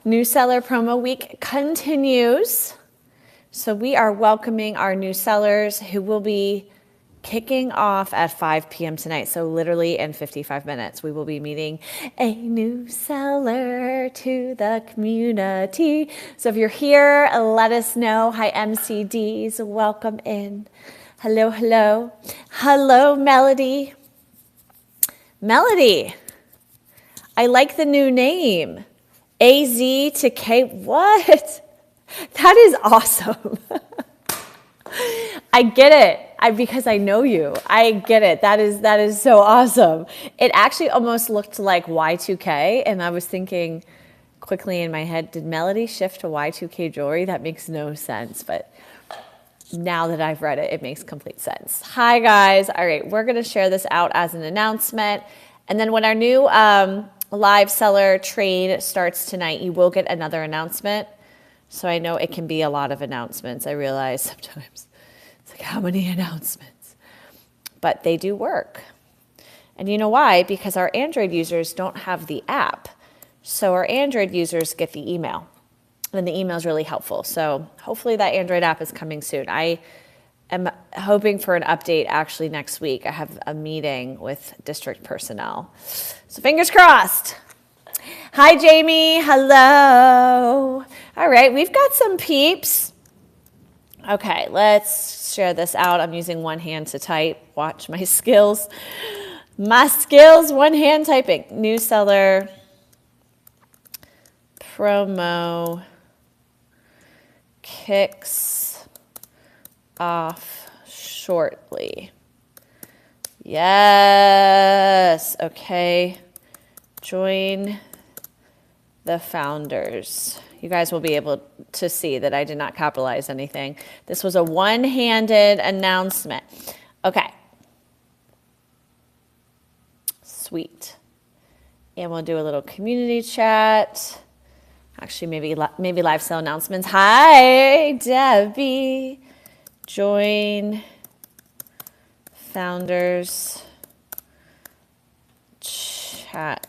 New seller promo week continues. So we are welcoming our new sellers who will be kicking off at 5 p.m. tonight. So literally in 55 minutes, we will be meeting a new seller to the community. So if you're here, let us know. Hi, MCDs. Welcome in. Hello, hello. Hello, Melody. Melody, I like the new name. AZ to K. What? That is awesome. I get it. Because I know you. I get it. That is so awesome. It actually almost looked like Y2K, and I was thinking quickly in my head, did Melody shift to Y2K jewelry? That makes no sense, but now that I've read it, it makes complete sense. Hi, guys. All right, we're going to share this out as an announcement, and then when our new live seller trade starts tonight, you will get another announcement. So I know it can be a lot of announcements. I realize sometimes it's like, how many announcements? But they do work. And you know why? Because our Android users don't have the app. So our Android users get the email. And the email is really helpful. So hopefully that Android app is coming soon. I am hoping for an update actually next week. I have a meeting with district personnel. So fingers crossed. Hi, Jamie. Hello. All right, we've got some peeps. Okay, let's share this out. I'm using one hand to type. Watch my skills. My skills, one hand typing. New seller promo kicks off shortly. Yes. Okay. Join the founders. You guys will be able to see that I did not capitalize anything. This was a one-handed announcement. Okay. Sweet. And we'll do a little community chat. Actually, maybe live sale announcements. Hi, Debbie. Join founders chat.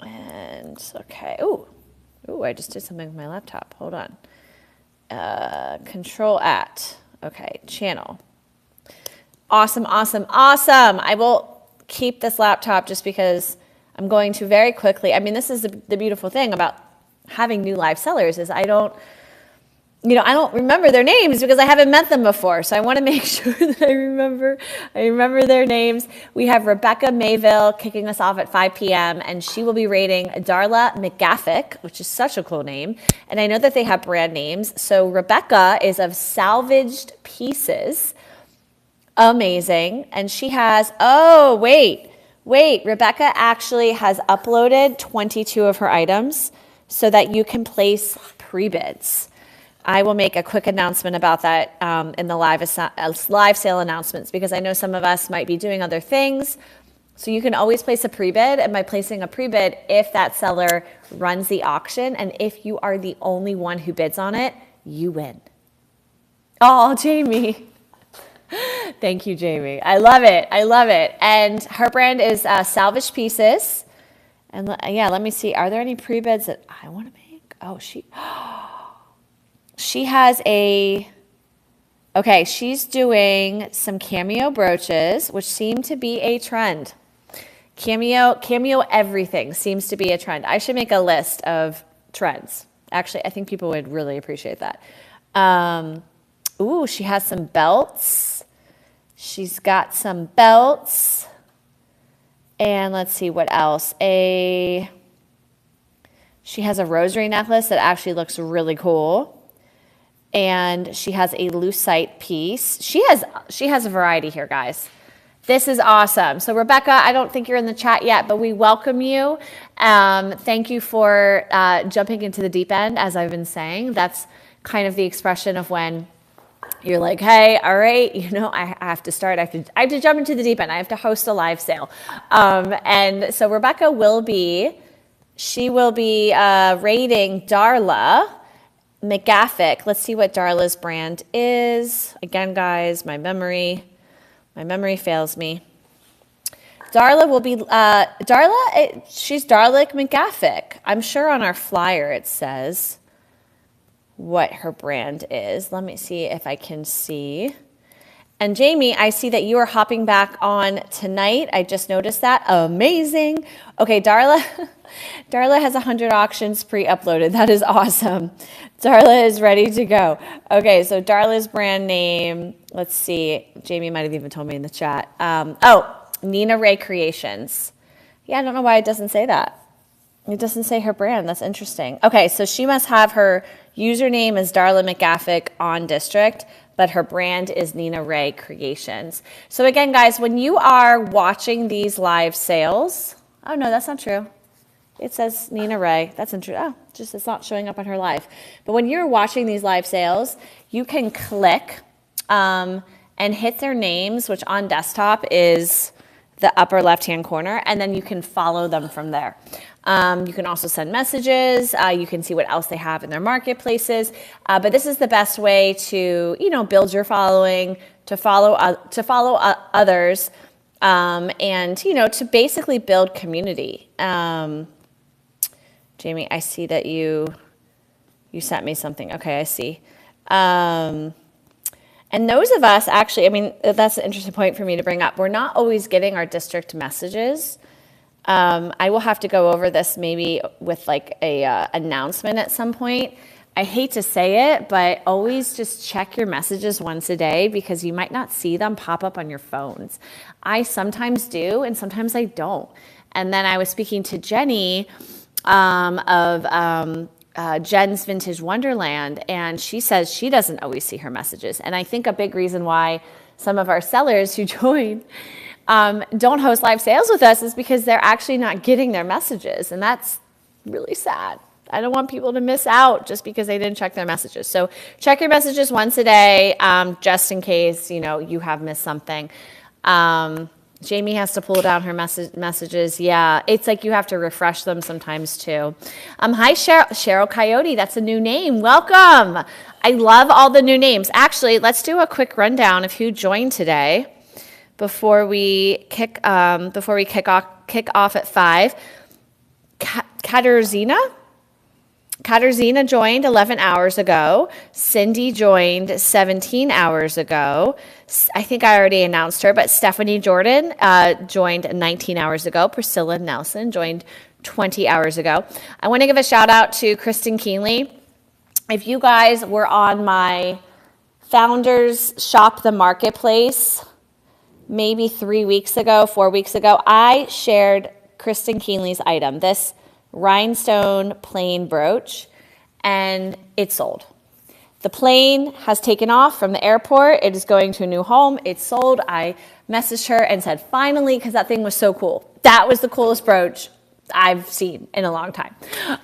And okay. Ooh, I just did something with my laptop. Hold on. Control at. Okay, channel. Awesome. I will keep this laptop just because I'm going to very quickly. I mean, this is the beautiful thing about having new live sellers is I don't remember their names because I haven't met them before. So I want to make sure that I remember their names. We have Rebecca Mayville kicking us off at 5 p.m. and she will be rating Darla McGaffick, which is such a cool name. And I know that they have brand names. So Rebecca is of Salvaged Pieces. Amazing. And she has, Rebecca actually has uploaded 22 of her items so that you can place pre-bids. I will make a quick announcement about that in the live sale announcements because I know some of us might be doing other things. So you can always place a pre-bid, and by placing a pre-bid, if that seller runs the auction and if you are the only one who bids on it, you win. Oh, Jamie. Thank you, Jamie. I love it. And her brand is Salvaged Pieces. And let me see. Are there any pre-bids that I want to make? Oh, she has she's doing some cameo brooches, which seem to be a trend. Cameo everything seems to be a trend. I should make a list of trends. Actually, I think people would really appreciate that. She has some belts. She's got some belts. And let's see what else. She has a rosary necklace that actually looks really cool. And she has a lucite piece. She has a variety here, guys. This is awesome. So Rebecca, I don't think you're in the chat yet, but we welcome you. Thank you for jumping into the deep end, as I've been saying. That's kind of the expression of when you're like, hey, all right, I have to start. I have to jump into the deep end. I have to host a live sale. And so Rebecca will be rating Darla McGaffick. Let's see what Darla's brand is. Again, guys, my memory fails me. Darla will be, she's Darla McGaffick. I'm sure on our flyer it says what her brand is. Let me see if I can see. And Jamie, I see that you are hopping back on tonight. I just noticed that. Amazing. Okay, Darla has 100 auctions pre-uploaded. That is awesome. Darla is ready to go. Okay, so Darla's brand name, let's see. Jamie might have even told me in the chat. Nina Ray Creations. Yeah, I don't know why it doesn't say that. It doesn't say her brand. That's interesting. Okay, so she must have her username as Darla McGaffick on District, but her brand is Nina Ray Creations. So again, guys, when you are watching these live sales, oh no, that's not true. It says Nina Ray. That's interesting. Oh, just it's not showing up on her live. But when you're watching these live sales, you can click and hit their names, which on desktop is the upper left-hand corner, and then you can follow them from there. You can also send messages. You can see what else they have in their marketplaces. But this is the best way to, build your following, to follow others, and, to basically build community. Jamie, I see that you sent me something. Okay, I see. And those of us actually, that's an interesting point for me to bring up. We're not always getting our district messages. I will have to go over this maybe with like a announcement at some point. I hate to say it, but always just check your messages once a day because you might not see them pop up on your phones. I sometimes do, and sometimes I don't. And then I was speaking to Jenny of Jen's Vintage Wonderland, and she says she doesn't always see her messages. And I think a big reason why some of our sellers who join don't host live sales with us is because they're actually not getting their messages, and that's really sad. I don't want people to miss out just because they didn't check their messages. So check your messages once a day, just in case you have missed something. Jamie has to pull down her messages. Yeah, it's like you have to refresh them sometimes too. Hi, Cheryl Coyote. That's a new name. Welcome. I love all the new names. Actually, let's do a quick rundown of who joined today before we kick off at 5. Katarzyna joined 11 hours ago. Cindy joined 17 hours ago. I think I already announced her, but Stephanie Jordan joined 19 hours ago. Priscilla Nelson joined 20 hours ago. I want to give a shout out to Kristen Keenley. If you guys were on my Founders Shop the Marketplace, maybe 4 weeks ago, I shared Kristen Keenley's item, this rhinestone plain brooch, and it sold. The plane has taken off from the airport. It is going to a new home. It sold. I messaged her and said, finally, because that thing was so cool. That was the coolest brooch I've seen in a long time.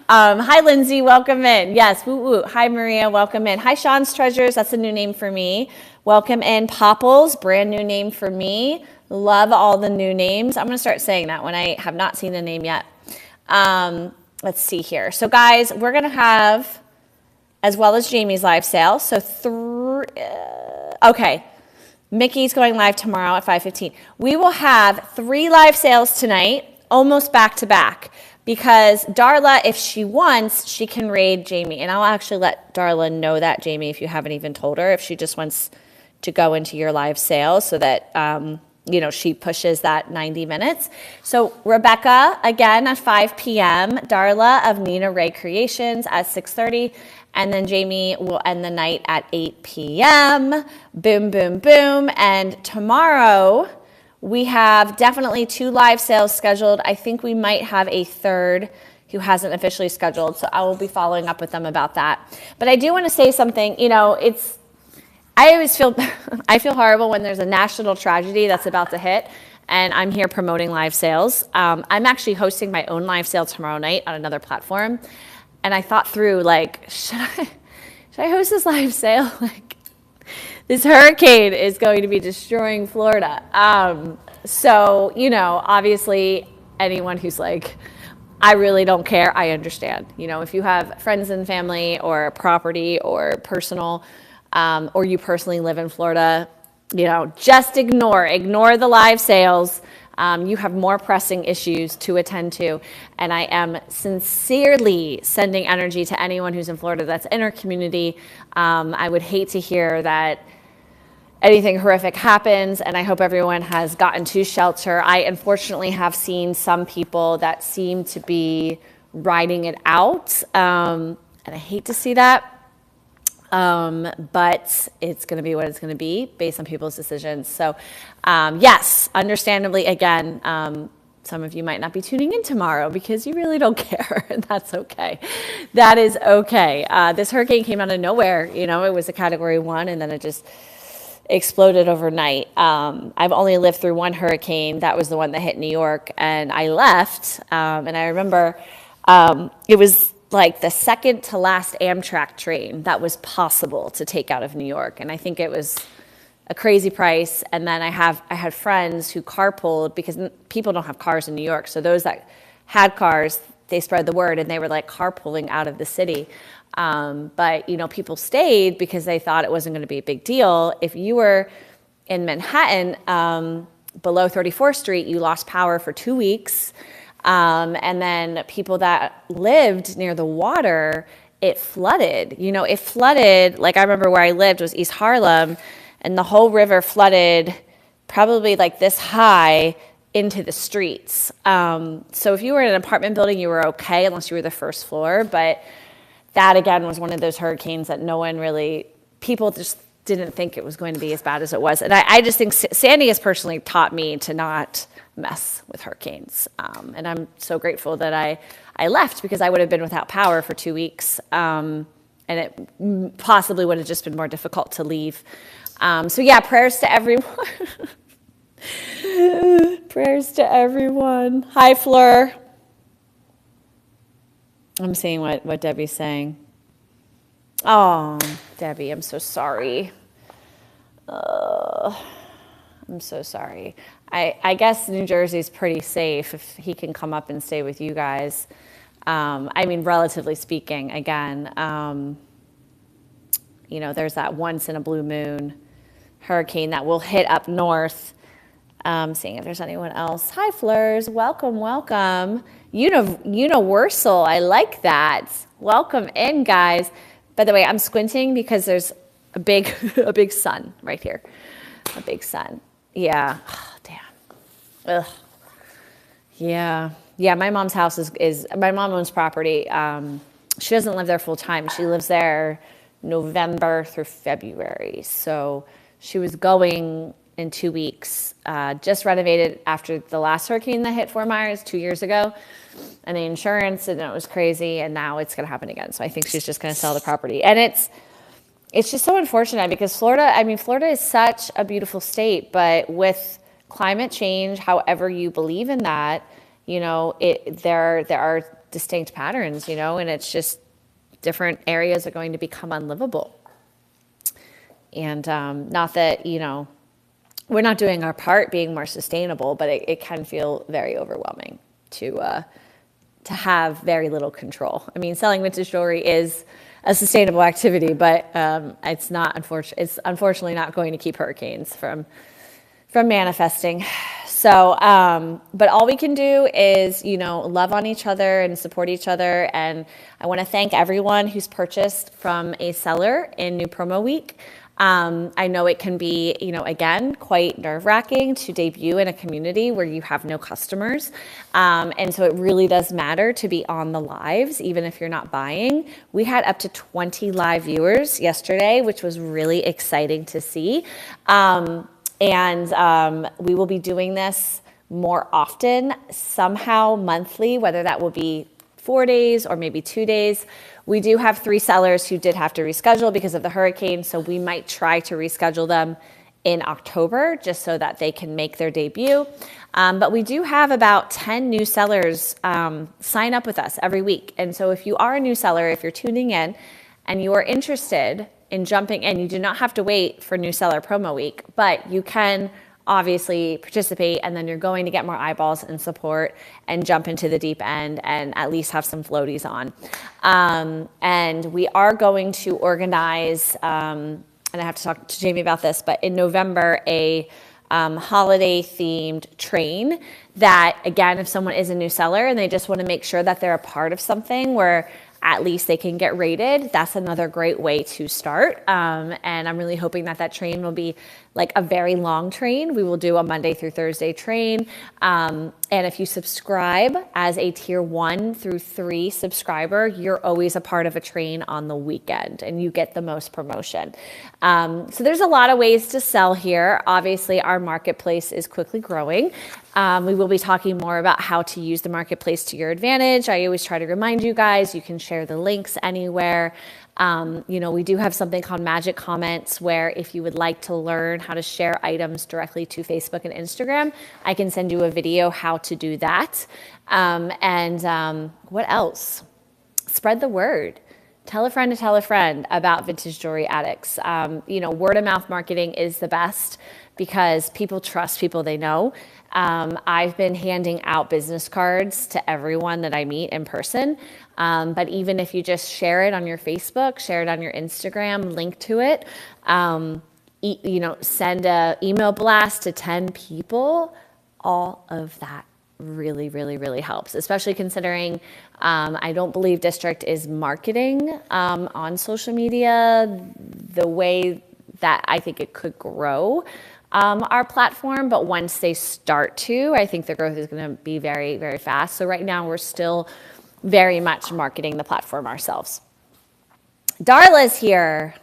Hi, Lindsay. Welcome in. Yes, woo woo. Hi, Maria. Welcome in. Hi, Sean's Treasures. That's a new name for me. Welcome in. Popples, brand new name for me. Love all the new names. I'm going to start saying that when I have not seen a name yet. Let's see here. So guys, we're going to have, as well as Jamie's live sale. So okay. Mickey's going live tomorrow at 5:15. We will have 3 live sales tonight, almost back to back, because Darla, if she wants, she can raid Jamie. And I'll actually let Darla know that, Jamie, if you haven't even told her, if she just wants to go into your live sale so that, she pushes that 90 minutes. So Rebecca, again, at 5 p.m., Darla of Nina Ray Creations at 6:30, and then Jamie will end the night at 8 p.m. Boom, boom, boom. And tomorrow, we have definitely 2 live sales scheduled. I think we might have a third who hasn't officially scheduled, so I will be following up with them about that. But I do want to say something. I always feel horrible when there's a national tragedy that's about to hit, and I'm here promoting live sales. I'm actually hosting my own live sale tomorrow night on another platform, and I thought through, should I host this live sale? This hurricane is going to be destroying Florida. So, obviously, anyone who's I really don't care, I understand. If you have friends and family or property or personal, or you personally live in Florida, just ignore the live sales. You have more pressing issues to attend to. And I am sincerely sending energy to anyone who's in Florida that's in our community. I would hate to hear that anything horrific happens, and I hope everyone has gotten to shelter. I unfortunately have seen some people that seem to be riding it out, and I hate to see that. But it's going to be what it's going to be based on people's decisions. So, yes, understandably, again, some of you might not be tuning in tomorrow because you really don't care. That's okay. That is okay. This hurricane came out of nowhere. You know, it was a Category 1, and then it just exploded overnight. I've only lived through one hurricane. That was the one that hit New York, and I left. And I remember it was like the second to last Amtrak train that was possible to take out of New York. And I think it was a crazy price. And then I had friends who carpooled because people don't have cars in New York. So those that had cars, they spread the word and they were like carpooling out of the city. But, you know, people stayed because they thought it wasn't going to be a big deal. If you were in Manhattan, below 34th Street, you lost power for 2 weeks. And then people that lived near the water, it flooded. You know, it flooded, like I remember where I lived was East Harlem, and the whole river flooded probably like this high into the streets. So if you were in an apartment building, you were okay unless you were the first floor. But that, again, was one of those hurricanes that people just didn't think it was going to be as bad as it was. And I just think Sandy has personally taught me to not mess with hurricanes. And I'm so grateful that I left because I would have been without power for 2 weeks. And it possibly would have just been more difficult to leave. So yeah, prayers to everyone. Prayers to everyone. Hi, Fleur. I'm seeing what Debbie's saying. Oh, Debbie, I'm so sorry. I'm so sorry. I guess New Jersey's pretty safe if he can come up and stay with you guys. I mean, relatively speaking, again, you know, there's that once in a blue moon hurricane that will hit up north. Seeing if there's anyone else. Hi, Fleurs. Welcome, welcome. Universal. I like that. Welcome in, guys. By the way, I'm squinting because there's a big sun right here. A big sun. Yeah. Oh, damn. Ugh. Yeah. Yeah, my mom's house is my mom owns property. She doesn't live there full time. She lives there November through February. So she was going in 2 weeks, just renovated after the last hurricane that hit Fort Myers 2 years ago, and the insurance, and it was crazy, and now it's going to happen again. So I think she's just going to sell the property. And it's just so unfortunate because Florida is such a beautiful state, but with climate change, however you believe in that, you know, there are distinct patterns, you know, and it's just different areas are going to become unlivable. And not that, you know, we're not doing our part being more sustainable, but it can feel very overwhelming to have very little control. I mean, selling vintage jewelry is a sustainable activity, but it's unfortunately not going to keep hurricanes from manifesting. So, but all we can do is, you know, love on each other and support each other. And I want to thank everyone who's purchased from a seller in New Promo Week. I know it can be, you know, again, quite nerve-wracking to debut in a community where you have no customers. And so it really does matter to be on the lives, even if you're not buying. We had up to 20 live viewers yesterday, which was really exciting to see. And we will be doing this more often, somehow monthly, whether that will be 4 days or maybe 2 days. We do have 3 sellers who did have to reschedule because of the hurricane, so we might try to reschedule them in October just so that they can make their debut. But we do have about 10 new sellers sign up with us every week. And so if you are a new seller, if you're tuning in and you are interested in jumping in, you do not have to wait for New Seller Promo Week, but you can obviously participate, and then you're going to get more eyeballs and support and jump into the deep end and at least have some floaties on. And we are going to organize, and I have to talk to Jamie about this, but in November, a holiday themed train that, again, if someone is a new seller and they just want to make sure that they're a part of something where at least they can get rated, that's another great way to start. And I'm really hoping that that train will be like a very long train. We will do a Monday through Thursday train. And if you subscribe as a tier 1 through 3 subscriber, you're always a part of a train on the weekend and you get the most promotion. So there's a lot of ways to sell here. Obviously, our marketplace is quickly growing. We will be talking more about how to use the marketplace to your advantage. I always try to remind you guys, you can share the links anywhere. We do have something called Magic Comments where if you would like to learn how to share items directly to Facebook and Instagram, I can send you a video how to do that. What else? Spread the word. Tell a friend about Vintage Jewelry Addicts. Word of mouth marketing is the best because people trust people they know. I've been handing out business cards to everyone that I meet in person. But even if you just share it on your Facebook, share it on your Instagram, link to it, send an email blast to 10 people, all of that really, really, really helps, especially considering I don't believe District is marketing on social media the way that I think it could grow our platform. But once they start to, I think the growth is going to be very, very fast. So right now we're still very much marketing the platform ourselves. Darla's here.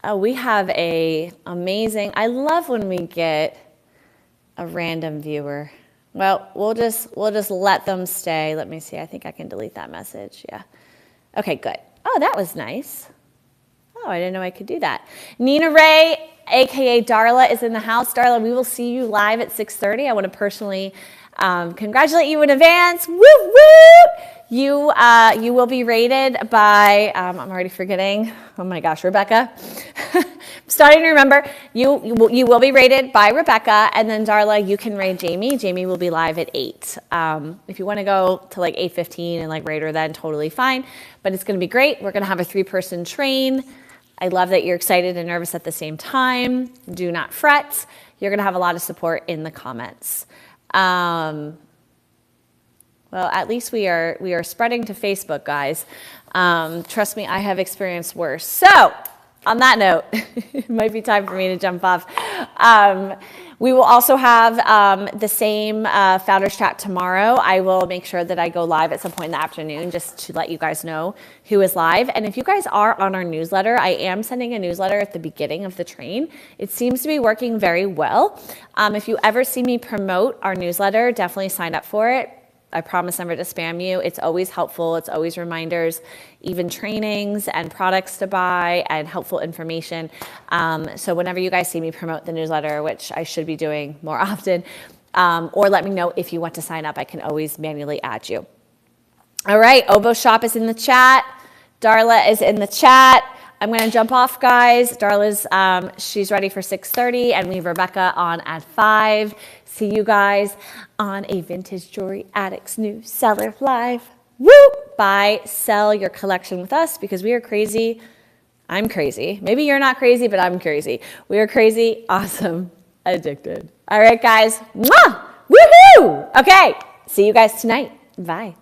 Oh, we have a amazing, I love when we get a random viewer. Well, we'll just let them stay. Let me see. I think I can delete that message. Yeah. Okay, good. Oh, that was nice. Oh, I didn't know I could do that. Nina Ray, aka Darla, is in the house. Darla, we will see you live at 6:30. I want to personally congratulate you in advance. Woo woo! You will be rated by I'm already forgetting. Oh my gosh, Rebecca. I'm starting to remember. You will be rated by Rebecca, and then Darla, you can rate Jamie. Jamie will be live at 8. If you want to go to like 8:15 and like rate her, then totally fine. But it's going to be great. We're going to have a 3-person train. I love that you're excited and nervous at the same time. Do not fret. You're going to have a lot of support in the comments. Well, at least we are spreading to Facebook, guys. Trust me, I have experienced worse. So, on that note, it might be time for me to jump off. We will also have the same Founders Chat tomorrow. I will make sure that I go live at some point in the afternoon just to let you guys know who is live. And if you guys are on our newsletter, I am sending a newsletter at the beginning of the train. It seems to be working very well. If you ever see me promote our newsletter, definitely sign up for it. I promise never to spam you. It's always helpful. It's always reminders, even trainings and products to buy and helpful information. So whenever you guys see me promote the newsletter, which I should be doing more often, or let me know if you want to sign up, I can always manually add you. All right, Obo Shop is in the chat. Darla is in the chat. I'm going to jump off, guys. Darla's, she's ready for 6:30, and we have Rebecca on at 5. See you guys on a Vintage Jewelry Addicts New Seller Live. Woo! Buy, sell your collection with us because we are crazy. I'm crazy. Maybe you're not crazy, but I'm crazy. We are crazy, awesome, addicted. All right, guys. Mwah! Woohoo! Okay, see you guys tonight. Bye.